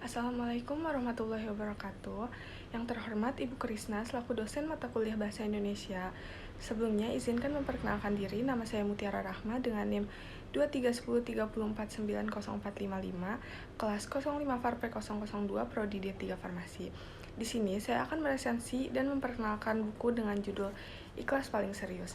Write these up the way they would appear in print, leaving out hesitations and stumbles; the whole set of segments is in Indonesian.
Assalamualaikum warahmatullahi wabarakatuh. Yang terhormat Ibu Krisna selaku dosen mata kuliah Bahasa Indonesia. Sebelumnya izinkan memperkenalkan diri, nama saya Mutiara Rahma dengan NIM 23103490455, kelas 05 Farpe 002 Prodi D3 Farmasi. Di sini saya akan meresensi dan memperkenalkan buku dengan judul Ikhlas Paling Serius.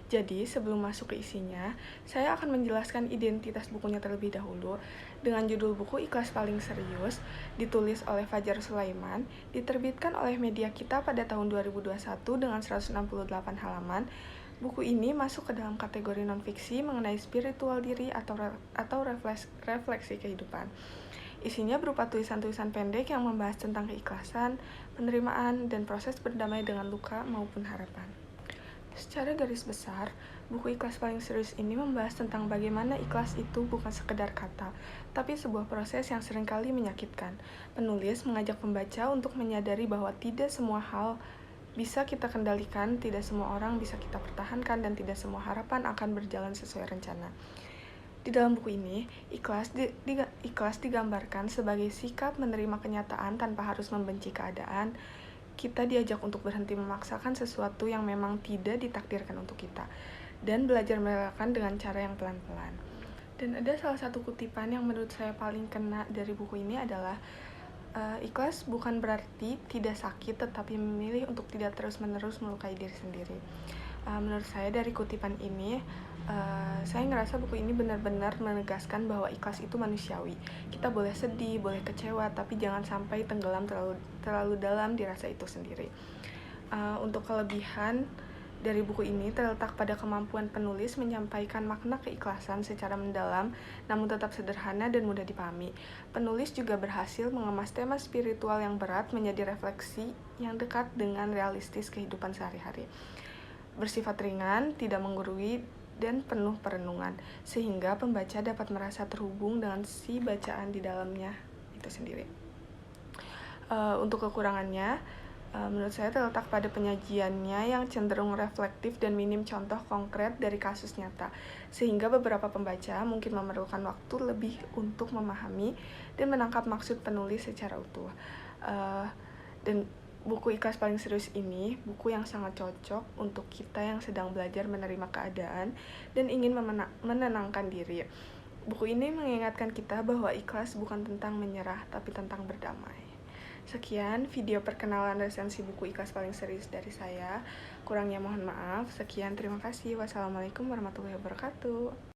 Jadi, sebelum masuk ke isinya, saya akan menjelaskan identitas bukunya terlebih dahulu. Dengan judul buku Ikhlas Paling Serius, ditulis oleh Fajar Sulaiman, diterbitkan oleh Media Kita pada tahun 2021 dengan 168 halaman. Buku ini masuk ke dalam kategori non-fiksi mengenai spiritual diri atau refleksi kehidupan. Isinya berupa tulisan-tulisan pendek yang membahas tentang keikhlasan, penerimaan, dan proses berdamai dengan luka maupun harapan. Secara garis besar, buku Ikhlas Paling Serius ini membahas tentang bagaimana ikhlas itu bukan sekedar kata, tapi sebuah proses yang seringkali menyakitkan. Penulis mengajak pembaca untuk menyadari bahwa tidak semua hal bisa kita kendalikan, tidak semua orang bisa kita pertahankan, dan tidak semua harapan akan berjalan sesuai rencana. Di dalam buku ini, ikhlas digambarkan sebagai sikap menerima kenyataan tanpa harus membenci keadaan. Kita diajak untuk berhenti memaksakan sesuatu yang memang tidak ditakdirkan untuk kita, dan belajar merelakan dengan cara yang pelan-pelan. Dan ada salah satu kutipan yang menurut saya paling kena dari buku ini adalah, ikhlas bukan berarti tidak sakit, tetapi memilih untuk tidak terus-menerus melukai diri sendiri. Menurut saya dari kutipan ini, saya ngerasa buku ini benar-benar menegaskan bahwa ikhlas itu manusiawi. Kita boleh sedih, boleh kecewa, tapi jangan sampai tenggelam terlalu dalam di rasa itu sendiri. Untuk kelebihan dari buku ini terletak pada kemampuan penulis menyampaikan makna keikhlasan secara mendalam, namun tetap sederhana dan mudah dipahami. Penulis juga berhasil mengemas tema spiritual yang berat menjadi refleksi yang dekat dengan realistis kehidupan sehari-hari. Bersifat ringan, tidak menggurui, dan penuh perenungan, sehingga pembaca dapat merasa terhubung dengan si bacaan di dalamnya itu sendiri. Untuk kekurangannya, menurut saya terletak pada penyajiannya yang cenderung reflektif dan minim contoh konkret dari kasus nyata, sehingga beberapa pembaca mungkin memerlukan waktu lebih untuk memahami dan menangkap maksud penulis secara utuh. Dan buku Ikhlas Paling Serius ini buku yang sangat cocok untuk kita yang sedang belajar menerima keadaan dan ingin menenangkan diri. Buku ini mengingatkan kita bahwa ikhlas bukan tentang menyerah, tapi tentang berdamai. Sekian video perkenalan resensi buku Ikhlas Paling Serius dari saya. Kurangnya mohon maaf. Sekian, terima kasih. Wassalamualaikum warahmatullahi wabarakatuh.